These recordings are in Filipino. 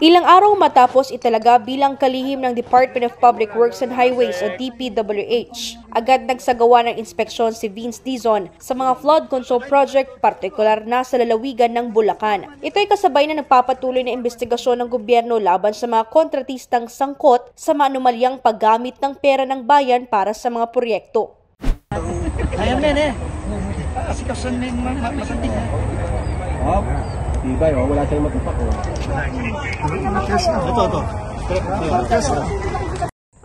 Ilang araw matapos italaga bilang kalihim ng Department of Public Works and Highways o DPWH, agad nagsagawa ng inspeksyon si Vince Dizon sa mga flood control project, partikular na sa lalawigan ng Bulacan. Ito ay kasabay na nagpapatuloy na investigasyon ng gobyerno laban sa mga kontratistang sangkot sa maanumalyang paggamit ng pera ng bayan para sa mga proyekto. Ayan men kasi kasan men masanting ha. Oh, tibay wala tayong matupak Ito.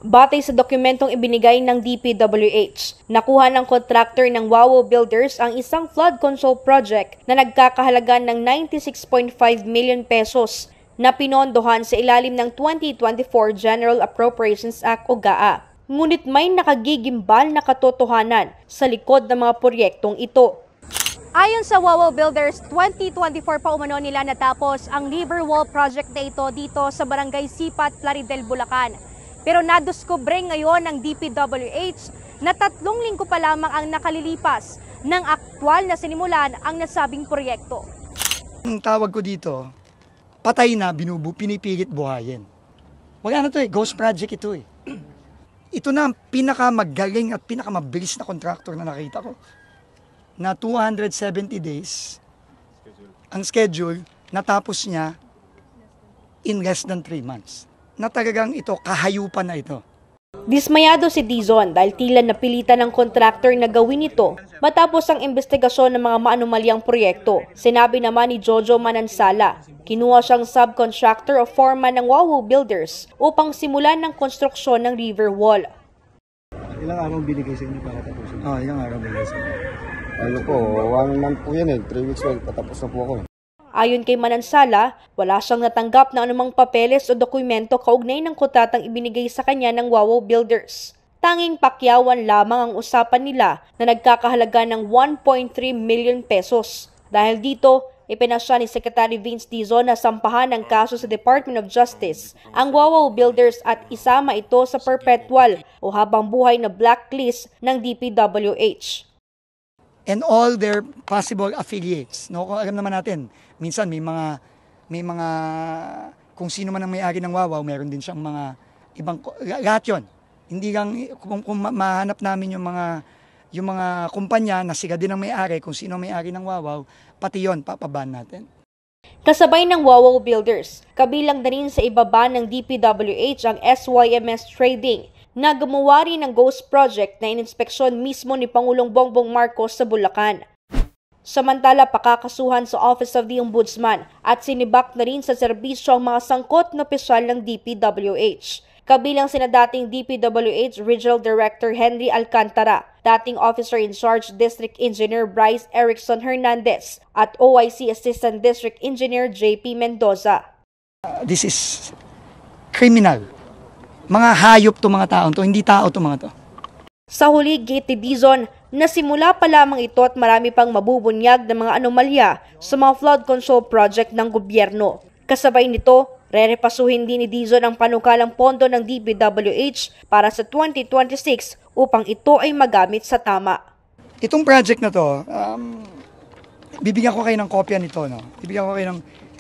Batay sa dokumentong ibinigay ng DPWH, nakuha ng contractor ng Wawo Builders ang isang flood control project na nagkakahalaga ng 96.5 million pesos na pinondohan sa ilalim ng 2024 General Appropriations Act o GAA. Ngunit may nakagigimbal na katotohanan sa likod ng mga proyektong ito. Ayon sa Wawo Builders, 2024 pa umano nila natapos ang River Wall project na ito dito sa Barangay Sipat, Plaridel, Bulacan. Pero nadiskubre ngayon ng DPWH na 3 linggo pa lamang ang nakalilipas ng aktwal na sinimulan ang nasabing proyekto. Ang tawag ko dito, patay na pinipilit buhayin. Wala na to ghost project ito Ito na ang pinakamagaling at pinakamabilis na contractor na nakita ko. Na 270 days ang schedule, natapos niya in less than 3 months. Na talagang ito, kahayupan na ito. Dismayado si Dizon dahil tila napilitan ng contractor na gawin ito matapos ang investigasyon ng mga maanumalyang proyekto. Sinabi naman ni Jojo Manansala, kinuha siyang subcontractor o foreman ng Wawo Builders upang simulan ng konstruksyon ng river wall. Ilang araw binigay sa inyo para tapusin? Ilang araw binigay sa inyo. Ano po, 1 month po yan 3 weeks patapos na po ako Ayon kay Manansala, wala siyang natanggap na anumang papeles o dokumento kaugnay ng kontratang ibinigay sa kanya ng Wawo Builders. Tanging pakyawan lamang ang usapan nila na nagkakahalaga ng 1.3 million pesos. Dahil dito, ipinasya ni Secretary Vince Dizon na sampahan ng kaso sa Department of Justice ang Wawo Builders at isama ito sa perpetual o habang buhay na blacklist ng DPWH. And all their possible affiliates. No, kung alam naman natin, minsan may mga kung sino man ang may-ari ng Wawaw, meron din siyang mga ibang lahat 'yon. Hindi lang kung mahanap namin yung mga kumpanya na sila din ang may-ari, kung sino ang may-ari ng Wawaw, pati 'yon papaban natin. Kasabay ng Wawo Builders, kabilang na rin sa ibaba ng DPWH ang SYMS Trading na gumawa rin ng ghost project na ininspeksyon mismo ni Pangulong Bongbong Marcos sa Bulacan. Samantala, pakakasuhan sa Office of the Ombudsman at sinibak na rin sa serbisyo ang mga sangkot na opisyal ng DPWH. Kabilang sina dating DPWH Regional Director Henry Alcantara, dating Officer in Charge District Engineer Bryce Erickson Hernandez at OIC Assistant District Engineer JP Mendoza. This is criminal. Mga hayop to mga taon to, hindi tao to mga to. Sa huli, gate ni Dizon, nasimula pa lamang ito at marami pang mabubunyag ng mga anomalya sa mga flood control project ng gobyerno. Kasabay nito, rerepasuhin din ni Dizon ang panukalang pondo ng DPWH para sa 2026 upang ito ay magamit sa tama. Itong project na to, bibigyan ko kayo ng kopya nito. No?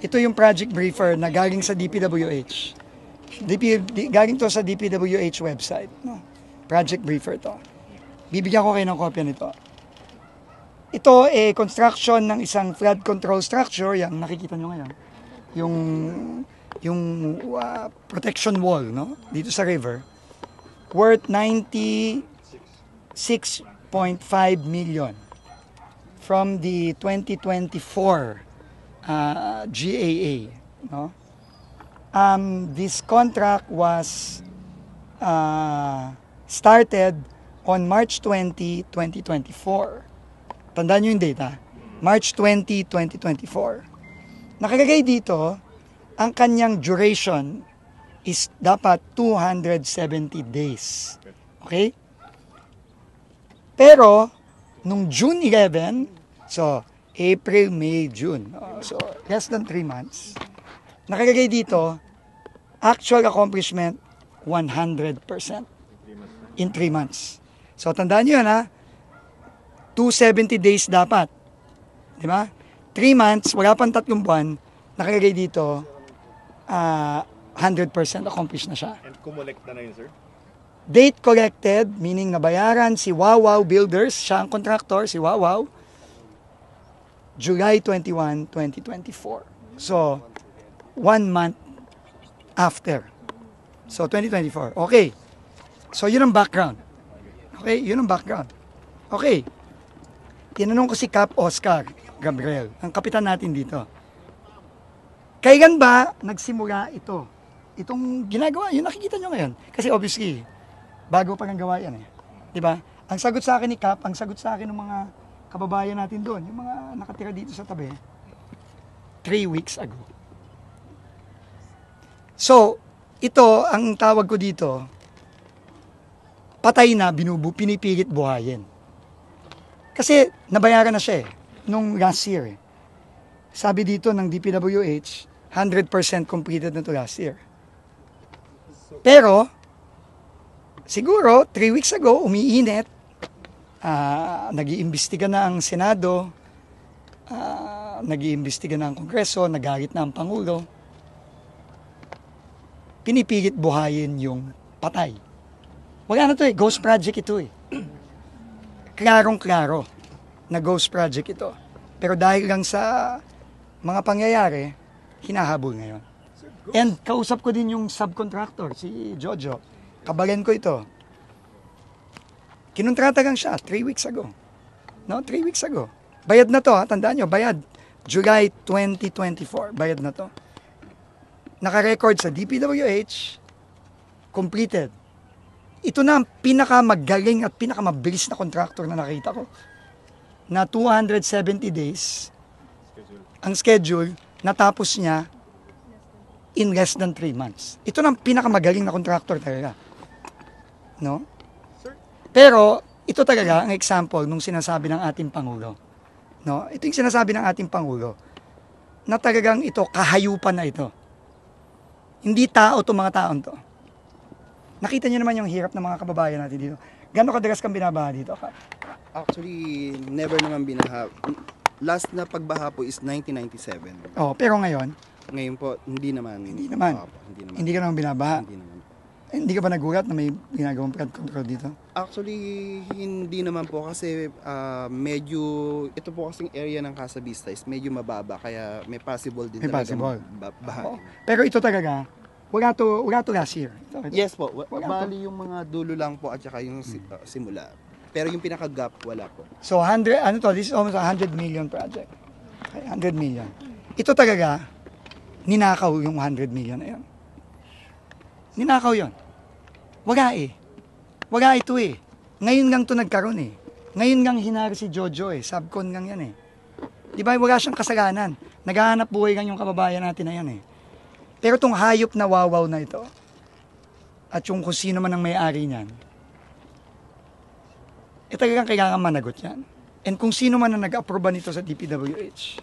Ito yung project briefer na galing sa DPWH. Galing to sa DPWH website. No? Project briefer to. Bibigyan ko kayo ng kopya nito. Ito construction ng isang flood control structure, yung nakikita nyo ngayon. Yung protection wall, no? Dito sa river, worth 96.5 million from the 2024 GAA, no? This contract was started on March 20, 2024. Tandaan nyo yung data. March 20, 2024. Nakalagay dito, ang kanyang duration is dapat 270 days. Okay? Pero, nung June 11, so April, May, June, so less than 3 months, nakalagay dito, actual accomplishment, 100% in 3 months. So, tandaan nyo yun, ha? 270 days dapat. Di ba? 3 months, wala pang 3 buwan, nakalagay dito, 100% accomplished na siya. And kumolekta na yun, sir? Date collected, meaning nabayaran si Wawaw Builders, siya ang contractor, si Wawaw, July 21, 2024. So, 1 month after. So, 2024. Okay. So, yun ang background. Okay, yun ang background. Okay. Tinanong ko si Cap Oscar Gabriel, ang kapitan natin dito. Kailan ba nagsimula ito? Itong ginagawa, yun nakikita nyo ngayon. Kasi obviously, bago pa ng gawa yan eh. Diba? Ang sagot sa akin ni Cap, ang sagot sa akin ng mga kababayan natin doon, yung mga nakatira dito sa tabi, 3 weeks ago. So, ito, ang tawag ko dito, patay na, pinipilit buhayin. Kasi nabayaran na siya eh, nung last year eh. Sabi dito ng DPWH, 100% completed na to last year. Pero, siguro, 3 weeks ago, umiinit, nag-iimbestiga na ang Senado, nag-iimbestiga na ang Kongreso, nagalit na ang Pangulo. Pinipilit buhayin yung patay. Wala na to eh, ghost project ito eh. Klarong-klaro na ghost project ito. Pero dahil lang sa mga pangyayari, hinahabol ngayon. And kausap ko din yung subcontractor, si Jojo. Kabalan ko ito. Kinontrata lang siya 3 weeks ago. No, 3 weeks ago. Bayad na to, ha? Tandaan nyo, bayad. July 2024, bayad na to. Naka-record sa DPWH, completed. Ito na ang pinakamagaling at pinakamabilis na contractor na nakita ko. Na 270 days, ang schedule, natapos niya in less than 3 months. Ito na ang pinakamagaling na contractor talaga. No? Pero, ito talaga ang example nung sinasabi ng ating Pangulo. No? Ito yung sinasabi ng ating Pangulo. Na talagang ito, kahayupan na ito. Hindi tao itong mga taon to. Nakita niyo naman yung hirap ng mga kababayan natin dito. Gano'ng kadalas kang binabaha dito? Actually, never naman binaha. Last na pagbaha po is 1997. Oh, pero ngayon? Ngayon po, hindi naman. Hindi naman. Hindi naman. Hindi ka naman binabaha? Hindi naman. Hindi ka ba nagulat na may ginagawang flood control dito? Actually, hindi naman po kasi medyo, ito po kasing area ng Casa Vista is medyo mababa kaya may possible din May possible. baha. Oo. Pero ito talaga, wala to last year. Ito. Yes po, Wala bali yung mga dulo lang po at saka yung simula. Pero yung pinaka-gap, wala po. So, this is almost a 100 million project. Okay, 100 million. Ito talaga, ninakaw yung 100 million na yun. Ninakaw yun. Wala eh. Wala ito eh. Ngayon lang to nagkaroon eh. Ngayon lang hinari si Jojo eh. Subcon lang yan eh. Di ba? Wala siyang kasalanan. Naghahanap buhay lang yung kababayan natin na yan eh. Pero itong hayop na wawaw na ito, at yung kung sino man ang may-ari niyan, talagang kailangan managot yan. And kung sino man ang nag-aproba nito sa DPWH,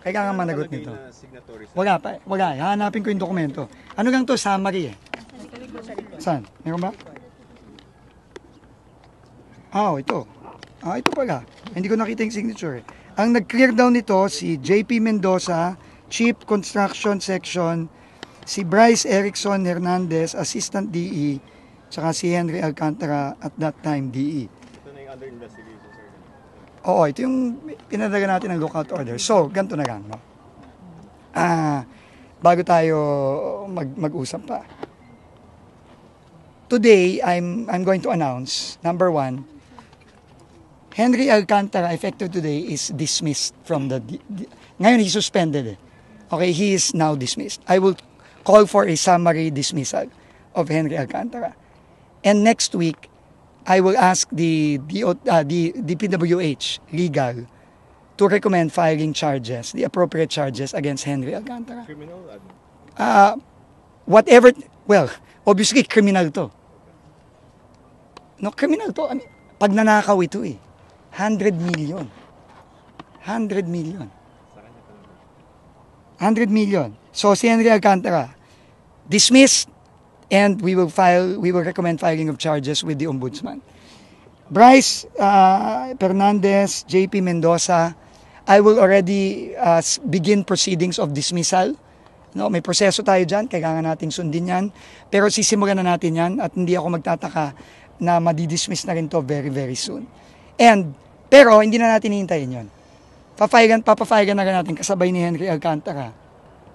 kailangan managot nito. Wala pa. Wala. Hahanapin ko yung dokumento. Ano lang to? Summary eh. Saan? Meron ba? Ito. Ito pala. Hindi ko nakita yung signature eh. Ang nag-clear down nito, si JP Mendoza, Chief Construction Section, si Bryce Erickson Hernandez, Assistant DE, tsaka si Henry Alcantara at that time DE. Ito na yung under investigation, sir. Oo, ito yung pinadala natin ng lookout order. So, ganito na lang, no? Bago tayo mag-usap pa. Today, I'm going to announce, number 1, Henry Alcantara, effective today, is dismissed from the... Ngayon, he's suspended. Okay, he is now dismissed. I will call for a summary dismissal of Henry Alcantara. And next week, I will ask the DPWH legal to recommend filing charges, the appropriate charges against Henry Alcantara. Criminal? Whatever, well, obviously criminal to. No, criminal to. I mean, pag nanakaw ito eh. 100 million. 100 million. 100 million. So si Henry Alcantara, dismissed, and we will recommend filing of charges with the Ombudsman. Bryce Fernandez, JP Mendoza, I will already begin proceedings of dismissal. No, may proseso tayo dyan, kailangan nating sundin yan. Pero sisimulan na natin yan at hindi ako magtataka na madidismiss na rin to very, very soon. Pero hindi na natin hihintayin yun. Papafayagan na rin natin kasabay ni Henry Alcantara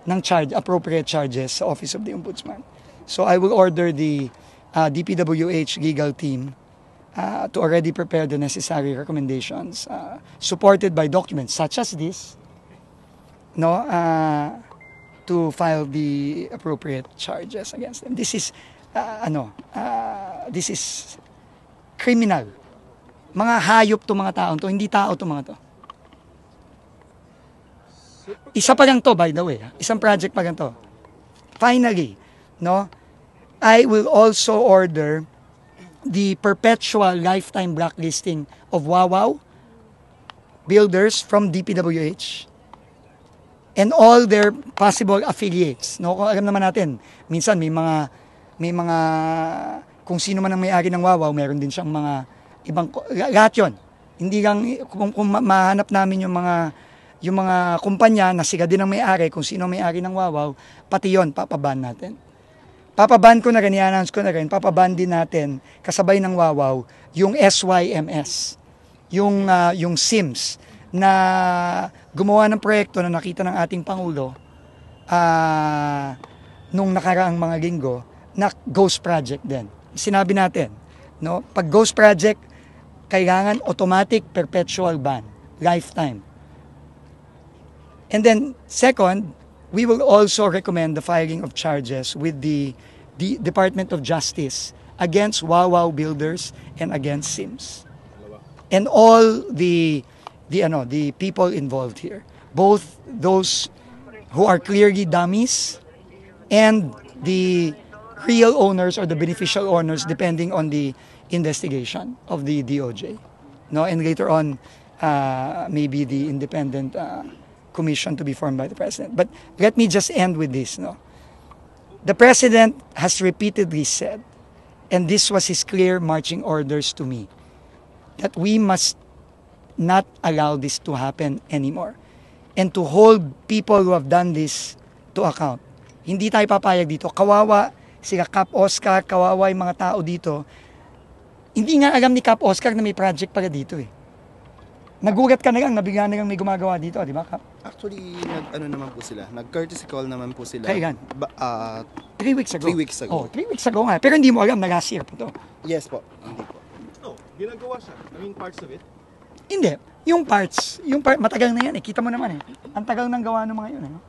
ng appropriate charges sa Office of the Ombudsman. So I will order the DPWH legal team to already prepare the necessary recommendations supported by documents such as this, no, to file the appropriate charges against them. This is this is criminal. Mga hayop to mga taon to, hindi tao to mga to. Isa pa lang to, by the way. Isang project pa lang to. Finally, no, I will also order the perpetual lifetime blacklisting of Wawaw builders from DPWH and all their possible affiliates. No, kung alam naman natin, minsan may mga kung sino man ang may-ari ng Wawaw, meron din siyang mga ibang lahat 'yon. Hindi lang kung mahanap namin yung mga kumpanya na sila din ang may-ari, kung sino ang may-ari ng Wawaw, pati 'yon papaban natin. Papaban ko na rin, i-announce ko na rin, papaban din natin kasabay ng Wawaw yung SYMS, yung SIMS na gumawa ng proyekto na nakita ng ating Pangulo nung nakaraang mga linggo na ghost project din. Sinabi natin, no, pag ghost project, kailangan automatic perpetual ban, lifetime. And then second, we will also recommend the filing of charges with the Department of Justice against Wawaw builders and against SIMS. And all the people involved here, both those who are clearly dummies and the real owners or the beneficial owners, depending on the investigation of the DOJ. No, and later on, maybe the independent commission to be formed by the president. But let me just end with this. No, the president has repeatedly said, and this was his clear marching orders to me, that we must not allow this to happen anymore and to hold people who have done this to account. Hindi tayo papayag dito. Kawawa sila Cap Oscar, kawawa yung mga tao dito. Hindi nga alam ni Cap Oscar na may project pala dito eh. Nagulat ka na lang, nabigla na lang may gumagawa dito, di ba Cap? Actually, naman po sila. Nag-courtesy call naman po sila. Kailan? 3 weeks ago. 3 weeks ago. Oh, 3 weeks ago nga. Pero hindi mo alam na last year po to. Yes po. Hindi po. No, ginagawa siya. I mean, parts of it. Hindi. Yung parts, matagal na yan eh. Kita mo naman eh. Ang tagal ng gawa ng mga yun. Ano?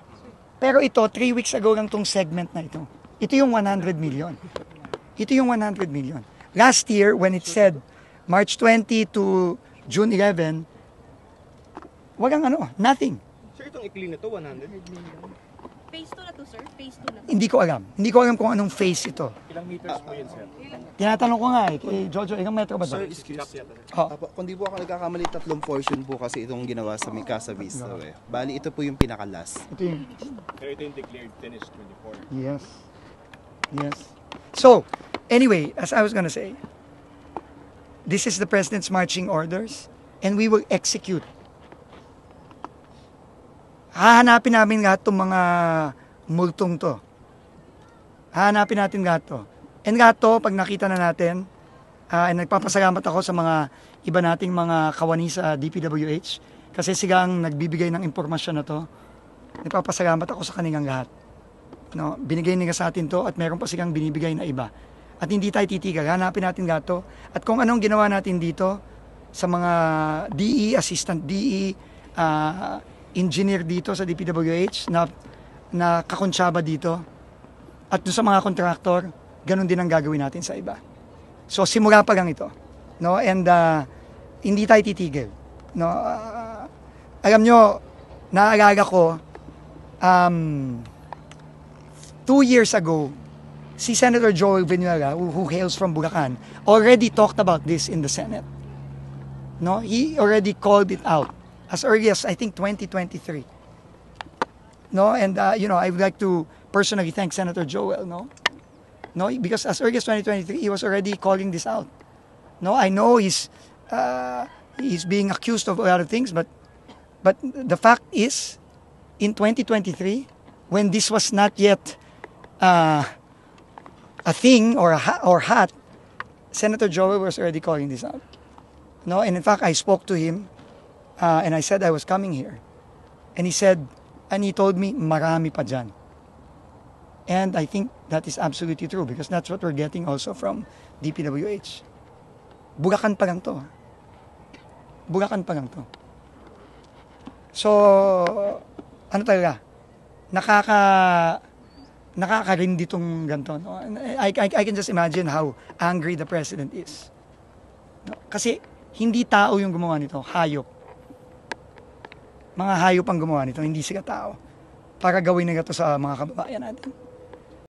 Pero ito, 3 weeks ago lang tong segment na ito. Ito yung 100 million. Ito yung 100 million. Last year, when it said March 20 to June 11, walang nothing. Sir, itong ikli na to, 100 million. Phase 2 na to, sir? Phase 2 na to. Hindi ko alam. Hindi ko alam kung anong phase ito. Ilang meters po yun, sir? Tinatanong ko nga eh, kay Jojo, ilang metro ba ito? Sir, excuse. Oh. Kung di po ako nagkakamali, 3 portion po kasi itong ginawa sa Mikasa Vista. Eh. Bali, ito po yung pinaka-last. Ito yung... Pero ito yung declared finished 24. Yes. Yes. So, anyway, as I was gonna say, this is the President's marching orders and we will execute. Hahanapin namin lahat itong mga multong to. Hahanapin natin lahat to. And lahat to, pag nakita na natin, and nagpapasalamat ako sa mga iba nating mga kawani sa DPWH kasi silang nagbibigay ng impormasyon na to. Nagpapasalamat ako sa kanilang lahat. No, binigay nila sa atin to at meron pa silang binibigay na iba. At hindi tayo titigil. Hanapin natin lahat to. At kung anong ginawa natin dito sa mga DE, assistant DE, engineer dito sa DPWH na kakonsyaba dito at dun sa mga kontraktor, ganun din ang gagawin natin sa iba. So simula pa lang ito, no? And hindi tayo titigil, no? Alam nyo, naalala ko 2 years ago, si Senator Joel Villanueva, who hails from Bulacan, already talked about this in the Senate. No, he already called it out as early as, I think, 2023. No, and I would like to personally thank Senator Joel, no, because as early as 2023, he was already calling this out. No, I know he's being accused of a lot of things, but But the fact is, in 2023, when this was not yet a thing or hot, Senator Joey was already calling this out. No, and in fact, I spoke to him and I said I was coming here. And he told me, marami pa dyan. And I think that is absolutely true because that's what we're getting also from DPWH. Bulacan pa lang to. Bulacan pa lang to. So, ano talaga? Nakakarindi tong ganito. No? I can just imagine how angry the president is. No? Kasi hindi tao yung gumawa nito, hayop. Mga hayop ang gumawa nito, hindi sila tao. Para gawin nila to sa mga kababayan natin.